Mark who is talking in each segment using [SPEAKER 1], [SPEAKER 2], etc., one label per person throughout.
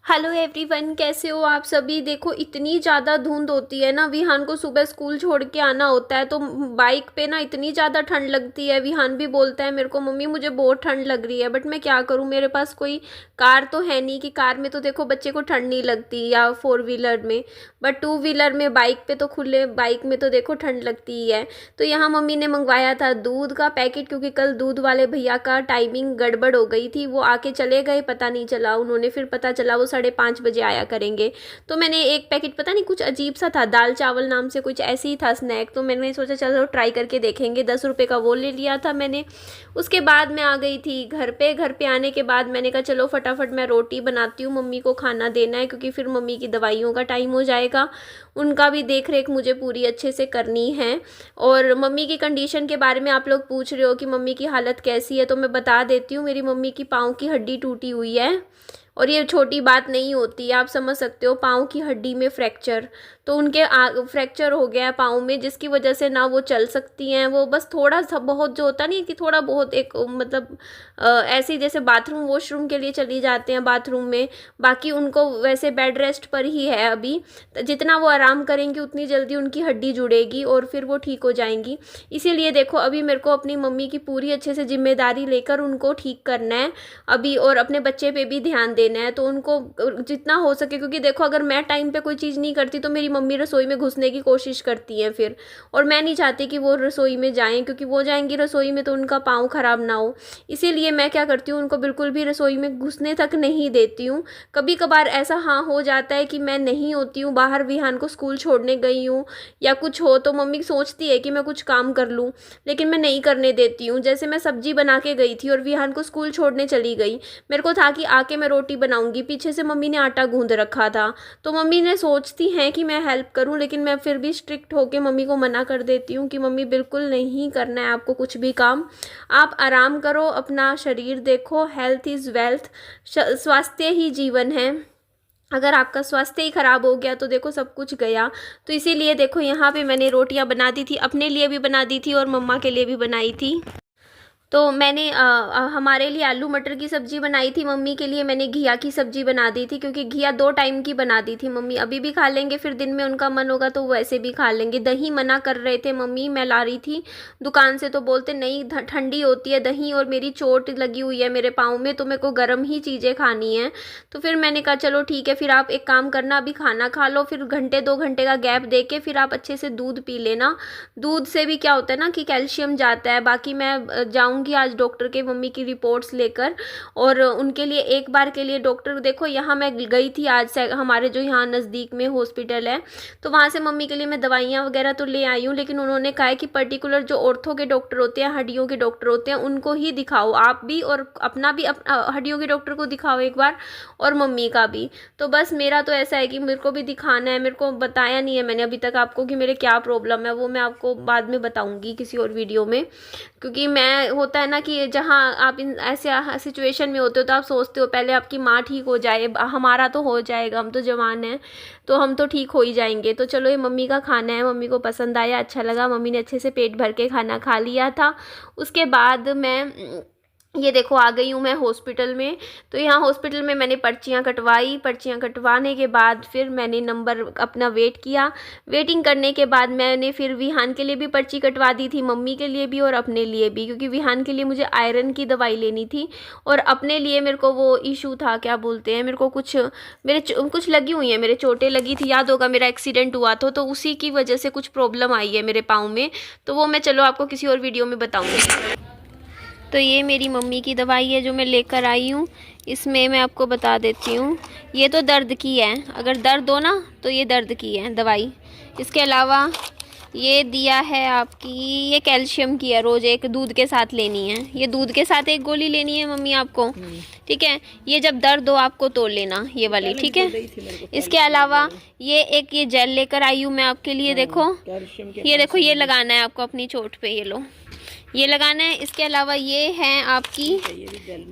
[SPEAKER 1] Hello everyone, कैसे हो आप सभी। देखो इतनी ज़्यादा धुंध होती है ना, विहान को सुबह स्कूल छोड़ के आना होता है तो बाइक पे ना इतनी ज़्यादा ठंड लगती है। विहान भी बोलता है मेरे को, मम्मी मुझे बहुत ठंड लग रही है, बट मैं क्या करूँ, मेरे पास कोई कार तो है नहीं कि कार में तो देखो बच्चे को ठंड नहीं लगती या फोर व्हीलर में, बट टू व्हीलर में बाइक पे तो खुले बाइक में तो देखो ठंड लगती ही है। तो यहाँ मम्मी ने मंगवाया था दूध का पैकेट, क्योंकि कल दूध वाले भैया का टाइमिंग गड़बड़ हो गई थी, वो आके चले गए, पता नहीं चला उन्होंने, फिर पता चला वो 5:30 बजे आया करेंगे। तो मैंने एक पैकेट, पता नहीं कुछ अजीब सा था, दाल चावल नाम से कुछ ऐसे ही था स्नैक, तो मैंने सोचा चलो ट्राई करके देखेंगे, 10 रुपये का वो ले लिया था मैंने। उसके बाद मैं आ गई थी घर पे आने के बाद मैंने कहा चलो फटाफट मैं रोटी बनाती हूँ, मम्मी को खाना देना है, क्योंकि फिर मम्मी की दवाइयों का टाइम हो जाएगा, उनका भी देख रेख मुझे पूरी अच्छे से करनी है। और मम्मी की कंडीशन के बारे में आप लोग पूछ रहे हो कि मम्मी की हालत कैसी है, तो मैं बता देती हूँ। मेरी मम्मी की पाँव की हड्डी टूटी हुई है, और ये छोटी बात नहीं होती है, आप समझ सकते हो, पाँव की हड्डी में फ्रैक्चर, तो उनके फ्रैक्चर हो गया है पाँव में, जिसकी वजह से ना वो चल सकती हैं, वो बस थोड़ा सा बहुत जो होता नहीं कि थोड़ा बहुत एक मतलब ऐसे ही जैसे बाथरूम वॉशरूम के लिए चली जाते हैं बाथरूम में, बाकी उनको वैसे बेड रेस्ट पर ही है अभी। जितना वो आराम करेंगी उतनी जल्दी उनकी हड्डी जुड़ेगी और फिर वो ठीक हो जाएंगी। इसीलिए देखो अभी मेरे को अपनी मम्मी की पूरी अच्छे से जिम्मेदारी लेकर उनको ठीक करना है अभी, और अपने बच्चे पे भी ध्यान देना है, तो उनको जितना हो सके, क्योंकि देखो अगर मैं टाइम पे कोई चीज़ नहीं करती तो मेरी मम्मी रसोई में घुसने की कोशिश करती हैं फिर, और मैं नहीं चाहती कि वो रसोई में जाएं, क्योंकि वो जाएंगी रसोई में तो उनका पाँव खराब ना हो। इसीलिए मैं क्या करती हूँ, उनको बिल्कुल भी रसोई में घुसने तक नहीं देती हूँ। कभी कभार ऐसा हाँ हो जाता है कि मैं नहीं होती हूँ बाहर, विहान को स्कूल छोड़ने गई हूँ या कुछ हो, तो मम्मी सोचती है कि मैं कुछ काम कर लूँ, लेकिन मैं नहीं करने देती हूँ। जैसे मैं सब्जी बना के गई थी और विहान को स्कूल छोड़ने चली गई, मेरे को था कि आके मैं रोटी बनाऊंगी, पीछे से मम्मी ने आटा गूंद रखा था, तो मम्मी ने सोचती हैं कि मैं हेल्प करूं, लेकिन मैं फिर भी स्ट्रिक्ट होके मम्मी को मना कर देती हूँ कि मम्मी बिल्कुल नहीं करना है आपको कुछ भी काम, आप आराम करो, अपना शरीर देखो, हेल्थ इज़ वेल्थ, स्वास्थ्य ही जीवन है। अगर आपका स्वास्थ्य ही ख़राब हो गया तो देखो सब कुछ गया। तो इसीलिए देखो यहाँ पे मैंने रोटियाँ बना दी थी, अपने लिए भी बना दी थी और मम्मा के लिए भी बनाई थी। तो मैंने हमारे लिए आलू मटर की सब्ज़ी बनाई थी, मम्मी के लिए मैंने घिया की सब्ज़ी बना दी थी, क्योंकि घिया 2 टाइम की बना दी थी मम्मी, अभी भी खा लेंगे, फिर दिन में उनका मन होगा तो वैसे भी खा लेंगे। दही मना कर रहे थे मम्मी, मैं ला रही थी दुकान से तो बोलते नहीं ठंडी होती है दही, और मेरी चोट लगी हुई है मेरे पाँव में, तो मेरे को गर्म ही चीज़ें खानी है। तो फिर मैंने कहा चलो ठीक है, फिर आप एक काम करना, अभी खाना खा लो, फिर घंटे 2 घंटे का गैप दे के फिर आप अच्छे से दूध पी लेना। दूध से भी क्या होता है ना कि कैल्शियम जाता है। बाकी मैं जाऊँगी आज डॉक्टर के मम्मी की रिपोर्ट्स लेकर, और उनके लिए एक बार के लिए डॉक्टर, देखो यहाँ मैं गई थी आज से, हमारे जो यहाँ नज़दीक में हॉस्पिटल है, तो वहाँ से मम्मी के लिए मैं दवाइयाँ वगैरह तो ले आई हूँ, लेकिन उन्होंने कहा है कि पर्टिकुलर जो ऑर्थो के डॉक्टर होते हैं, हड्डियों के डॉक्टर होते हैं, उनको ही दिखाओ आप भी, और अपना भी हड्डियों के डॉक्टर को दिखाओ एक बार, और मम्मी का भी। तो बस मेरा तो ऐसा है कि मेरे को भी दिखाना है, मेरे को बताया नहीं है मैंने अभी तक आपको कि मेरे क्या प्रॉब्लम है, वो मैं आपको बाद में बताऊँगी किसी और वीडियो में, क्योंकि मैं होता है ना कि जहाँ आप इन ऐसे सिचुएशन में होते हो तो आप सोचते हो पहले आपकी माँ ठीक हो जाए, हमारा तो हो जाएगा, हम तो जवान हैं, तो हम तो ठीक हो ही जाएंगे। तो चलो ये मम्मी का खाना है, मम्मी को पसंद आया, अच्छा लगा, मम्मी ने अच्छे से पेट भर के खाना खा लिया था। उसके बाद मैं ये देखो आ गई हूँ मैं हॉस्पिटल में। तो यहाँ हॉस्पिटल में मैंने पर्चियाँ कटवाई, पर्चियाँ कटवाने के बाद फिर मैंने नंबर अपना वेट किया, वेटिंग करने के बाद मैंने फिर विहान के लिए भी पर्ची कटवा दी थी, मम्मी के लिए भी और अपने लिए भी, क्योंकि विहान के लिए मुझे आयरन की दवाई लेनी थी, और अपने लिए मेरे को वो इशू था, क्या बोलते हैं, मेरे को कुछ कुछ लगी हुई है, मेरे चोटें लगी थी, याद होगा मेरा एक्सीडेंट हुआ था, तो उसी की वजह से कुछ प्रॉब्लम आई है मेरे पाँव में, तो वो मैं चलो आपको किसी और वीडियो में बताऊँगी। तो ये मेरी मम्मी की दवाई है जो मैं लेकर आई हूँ, इसमें मैं आपको बता देती हूँ, ये तो दर्द की है, अगर दर्द हो ना तो ये दर्द की है दवाई। इसके अलावा ये दिया है आपकी, ये कैल्शियम की है, रोज़ एक दूध के साथ लेनी है, ये दूध के साथ एक गोली लेनी है मम्मी आपको, ठीक है। ये जब दर्द हो आपको तोड़ लेना ये वाली, ठीक है। इसके अलावा ये एक ये जेल लेकर आई हूँ मैं आपके लिए, देखो ये देखो, ये लगाना है आपको अपनी चोट पे, ये लो ये लगाना है। इसके अलावा ये है आपकी,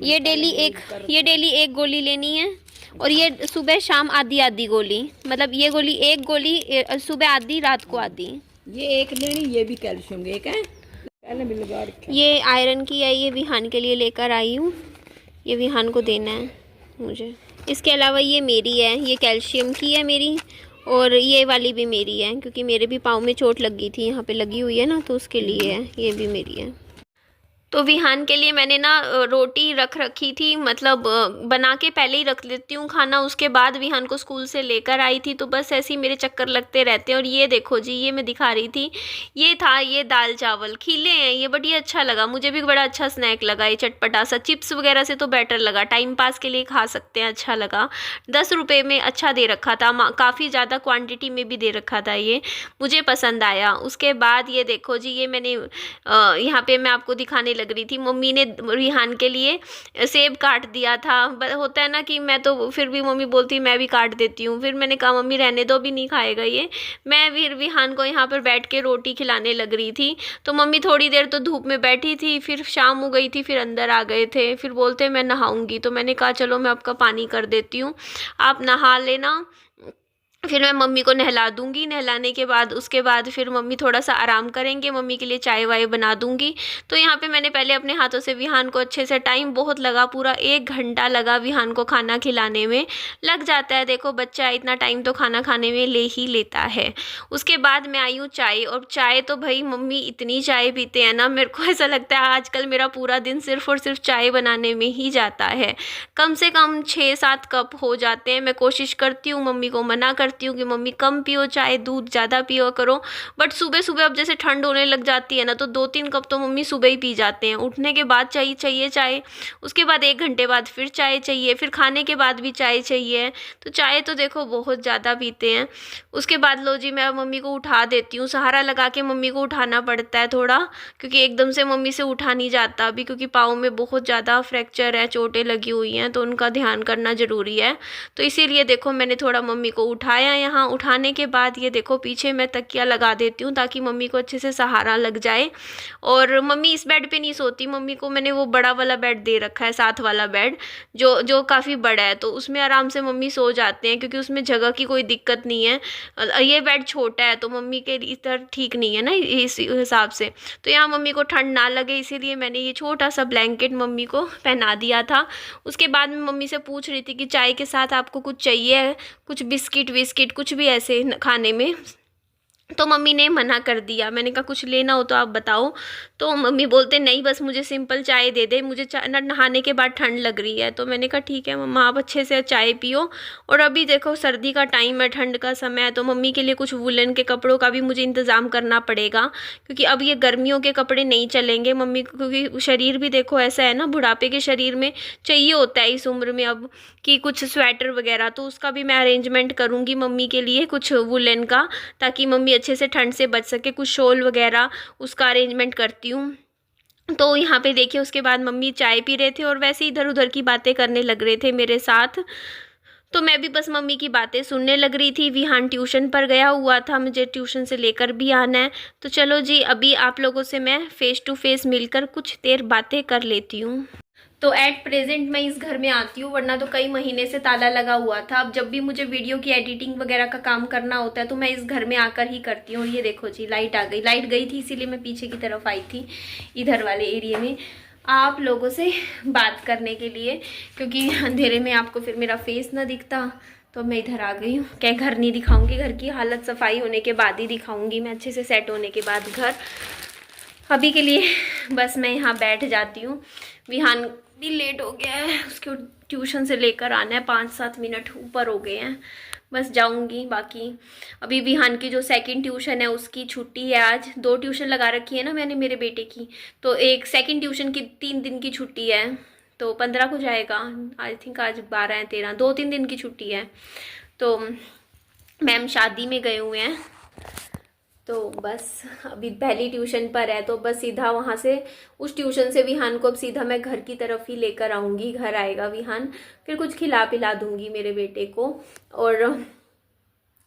[SPEAKER 1] ये डेली एक गोली लेनी है, और ये सुबह शाम आधी आधी गोली, मतलब ये गोली एक गोली सुबह आधी रात को आधी,
[SPEAKER 2] ये एक लेनी, ये भी कैल्शियम एक है, पहले भी लगा रखा है।
[SPEAKER 1] ये आयरन की है, ये विहान के लिए लेकर आई हूँ, ये विहान को देना है मुझे। इसके अलावा ये मेरी है, ये कैल्शियम की है मेरी, और ये वाली भी मेरी है क्योंकि मेरे भी पाँव में चोट लग गई थी, यहाँ पे लगी हुई है ना, तो उसके लिए है, ये भी मेरी है। तो विहान के लिए मैंने ना रोटी रख रखी थी, मतलब बना के पहले ही रख लेती हूँ खाना, उसके बाद विहान को स्कूल से लेकर आई थी, तो बस ऐसे ही मेरे चक्कर लगते रहते हैं। और ये देखो जी, ये मैं दिखा रही थी, ये था ये दाल चावल खीले हैं ये, बट ये अच्छा लगा, मुझे भी बड़ा अच्छा स्नैक लगा ये, चटपटा सा। चिप्स वगैरह से तो बेटर लगा, टाइम पास के लिए खा सकते हैं, अच्छा लगा। 10 रुपये में अच्छा दे रखा था, काफ़ी ज़्यादा क्वान्टिटी में भी दे रखा था, ये मुझे पसंद आया। उसके बाद ये देखो जी, ये मैंने यहाँ पे मैं आपको दिखाने लग रही थी, मम्मी ने रिहान के लिए सेब काट दिया था। होता है ना कि मैं तो फिर भी मम्मी बोलती मैं भी काट देती हूँ, फिर मैंने कहा मम्मी रहने दो, भी नहीं खाएगा ये। मैं फिर रिहान को यहाँ पर बैठ के रोटी खिलाने लग रही थी, तो मम्मी थोड़ी देर तो धूप में बैठी थी, फिर शाम हो गई थी, फिर अंदर आ गए थे, फिर बोलते मैं नहाऊंगी, तो मैंने कहा चलो मैं आपका पानी कर देती हूँ, आप नहा लेना, फिर मैं मम्मी को नहला दूंगी। नहलाने के बाद उसके बाद फिर मम्मी थोड़ा सा आराम करेंगे, मम्मी के लिए चाय वाय बना दूंगी। तो यहाँ पे मैंने पहले अपने हाथों से विहान को अच्छे से, टाइम बहुत लगा, पूरा 1 घंटा लगा विहान को खाना खिलाने में, लग जाता है, देखो बच्चा इतना टाइम तो खाना खाने में ले ही लेता है। उसके बाद मैं आई हूँ चाय, और चाय तो भाई मम्मी इतनी चाय पीते हैं ना, मेरे को ऐसा लगता है आजकल मेरा पूरा दिन सिर्फ और सिर्फ चाय बनाने में ही जाता है। कम से कम 6-7 कप हो जाते हैं। मैं कोशिश करती हूँ, मम्मी को मना करती हूँ कि मम्मी कम पियो चाय, दूध ज़्यादा पियो करो, बट सुबह सुबह अब जैसे ठंड होने लग जाती है ना, तो 2-3 कप तो मम्मी सुबह ही पी जाते हैं, उठने के बाद चाहिए चाय, उसके बाद 1 घंटे बाद फिर चाय चाहिए, फिर खाने के बाद भी चाय चाहिए, तो चाय तो देखो बहुत ज़्यादा पीते हैं। उसके बाद लो जी, मैं मम्मी को उठा देती हूँ, सहारा लगा के मम्मी को उठाना पड़ता है थोड़ा, क्योंकि एकदम से मम्मी से उठा नहीं जाता अभी, क्योंकि पाँव में बहुत ज़्यादा फ्रैक्चर है, चोटें लगी हुई हैं, तो उनका ध्यान करना ज़रूरी है। तो इसीलिए देखो मैंने थोड़ा मम्मी को उठाया, यहाँ उठाने के बाद ये देखो पीछे मैं तकिया लगा देती हूँ ताकि मम्मी को अच्छे से सहारा लग जाए। और मम्मी इस बेड पे नहीं सोती, मम्मी को मैंने वो बड़ा वाला बेड दे रखा है, साथ वाला बेड, जो काफ़ी बड़ा है, तो उसमें आराम से मम्मी सो जाते हैं, क्योंकि उसमें जगह की कोई दिक्कत नहीं है। ये बेड छोटा है तो मम्मी के इधर ठीक नहीं है ना इस हिसाब से, तो यहाँ मम्मी को ठंड ना लगे इसीलिए मैंने ये छोटा सा ब्लैंकेट मम्मी को पहना दिया था। उसके बाद मैं मम्मी से पूछ रही थी कि चाय के साथ आपको कुछ चाहिए, कुछ बिस्किट विस्किट कुछ भी ऐसे खाने में, तो मम्मी ने मना कर दिया। मैंने कहा कुछ लेना हो तो आप बताओ, तो मम्मी बोलते नहीं बस मुझे सिंपल चाय दे दे, मुझे नहाने के बाद ठंड लग रही है। तो मैंने कहा ठीक है मम्मा, आप अच्छे से चाय पियो। और अभी देखो सर्दी का टाइम है, ठंड का समय है, तो मम्मी के लिए कुछ वुलन के कपड़ों का भी मुझे इंतज़ाम करना पड़ेगा, क्योंकि अब ये गर्मियों के कपड़े नहीं चलेंगे मम्मी को, क्योंकि शरीर भी देखो ऐसा है ना, बुढ़ापे के शरीर में चाहिए होता है इस उम्र में अब कि कुछ स्वेटर वगैरह, तो उसका भी मैं अरेंजमेंट करूँगी मम्मी के लिए कुछ वुलन का, ताकि मम्मी अच्छे से ठंड से बच सके। कुछ शॉल वगैरह उसका अरेंजमेंट करती हूँ। तो यहाँ पे देखिए उसके बाद मम्मी चाय पी रहे थे और वैसे इधर उधर की बातें करने लग रहे थे मेरे साथ, तो मैं भी बस मम्मी की बातें सुनने लग रही थी। विहान ट्यूशन पर गया हुआ था, मुझे ट्यूशन से लेकर भी आना है, तो चलो जी अभी आप लोगों से मैं फेस टू फेस मिलकर कुछ देर बातें कर लेती हूँ। तो एट प्रेजेंट मैं इस घर में आती हूँ, वरना तो कई महीने से ताला लगा हुआ था। अब जब भी मुझे वीडियो की एडिटिंग वगैरह का काम करना होता है तो मैं इस घर में आकर ही करती हूँ। और ये देखो जी लाइट आ गई, लाइट गई थी इसीलिए मैं पीछे की तरफ आई थी इधर वाले एरिया में आप लोगों से बात करने के लिए, क्योंकि अंधेरे में आपको फिर मेरा फेस ना दिखता, तो मैं इधर आ गई हूँ। क्या घर नहीं दिखाऊंगी, घर की हालत सफाई होने के बाद ही दिखाऊंगी मैं, अच्छे से सेट होने के बाद घर। अभी के लिए बस मैं यहाँ बैठ जाती हूँ। विहान भी लेट हो गया है, उसको ट्यूशन से लेकर आना है, 5-7 मिनट ऊपर हो गए हैं, बस जाऊंगी। बाकी अभी विहान की जो सेकंड ट्यूशन है उसकी छुट्टी है आज। 2 ट्यूशन लगा रखी है ना मैंने मेरे बेटे की, तो एक सेकंड ट्यूशन की 3 दिन की छुट्टी है, तो 15 को जाएगा आई थिंक, आज 12 है 13, 2-3 दिन की छुट्टी है। तो मैम शादी में गए हुए हैं, तो बस अभी पहली ट्यूशन पर है, तो बस सीधा वहाँ से उस ट्यूशन से विहान को अब सीधा मैं घर की तरफ ही लेकर आऊँगी। घर आएगा विहान, फिर कुछ खिला पिला दूँगी मेरे बेटे को। और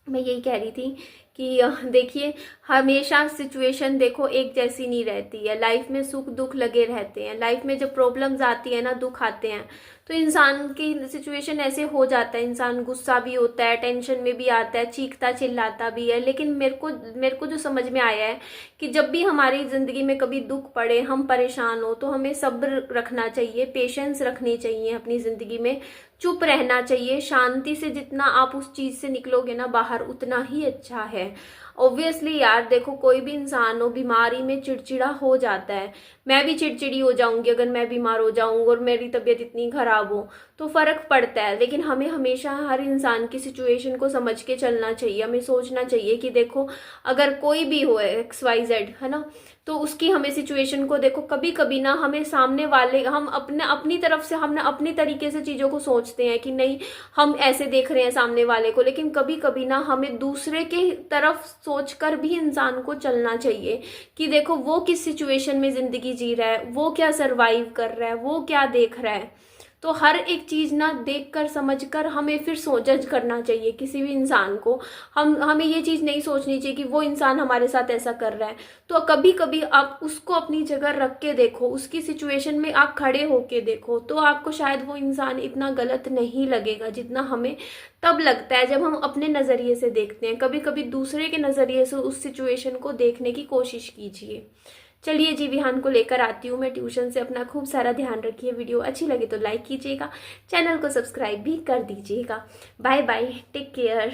[SPEAKER 1] मैं यही कह रही थी कि देखिए हमेशा सिचुएशन देखो एक जैसी नहीं रहती है, लाइफ में सुख दुख लगे रहते हैं। लाइफ में जब प्रॉब्लम्स आती है ना, दुख आते हैं, तो इंसान की सिचुएशन ऐसे हो जाता है, इंसान गुस्सा भी होता है, टेंशन में भी आता है, चीखता चिल्लाता भी है। लेकिन मेरे को जो समझ में आया है कि जब भी हमारी ज़िंदगी में कभी दुख पड़े, हम परेशान हो, तो हमें सब्र रखना चाहिए, पेशेंस रखनी चाहिए अपनी ज़िंदगी में। चुप रहना चाहिए, शांति से जितना आप उस चीज़ से निकलोगे ना बाहर उतना ही अच्छा है। ऑब्वियसली यार देखो, कोई भी इंसान हो बीमारी में चिड़चिड़ा हो जाता है। मैं भी चिड़चिड़ी हो जाऊंगी अगर मैं बीमार हो जाऊंगी और मेरी तबीयत इतनी खराब हो तो फर्क पड़ता है। लेकिन हमें हमेशा हर इंसान की सिचुएशन को समझ के चलना चाहिए। हमें सोचना चाहिए कि देखो अगर कोई भी हो XYZ है ना, तो उसकी हमें सिचुएशन को देखो, कभी कभी ना हमें सामने वाले, हम अपनी तरफ से हमने अपनी तरीके से चीज़ों को सोचते हैं कि नहीं हम ऐसे देख रहे हैं सामने वाले को, लेकिन कभी कभी ना हमें दूसरे के तरफ सोचकर भी इंसान को चलना चाहिए कि देखो वो किस सिचुएशन में ज़िंदगी जी रहा है, वो क्या सरवाइव कर रहा है, वो क्या देख रहा है। तो हर एक चीज़ ना देखकर समझकर हमें फिर जज करना चाहिए किसी भी इंसान को। हमें ये चीज़ नहीं सोचनी चाहिए कि वो इंसान हमारे साथ ऐसा कर रहा है। तो कभी कभी आप उसको अपनी जगह रख के देखो, उसकी सिचुएशन में आप खड़े होके देखो, तो आपको शायद वो इंसान इतना गलत नहीं लगेगा जितना हमें तब लगता है जब हम अपने नज़रिए से देखते हैं। कभी कभी दूसरे के नज़रिए से उस सिचुएशन को देखने की कोशिश कीजिए। चलिए जी, विहान को लेकर आती हूँ मैं ट्यूशन से। अपना खूब सारा ध्यान रखिए। वीडियो अच्छी लगे तो लाइक कीजिएगा, चैनल को सब्सक्राइब भी कर दीजिएगा। Bye bye, take care.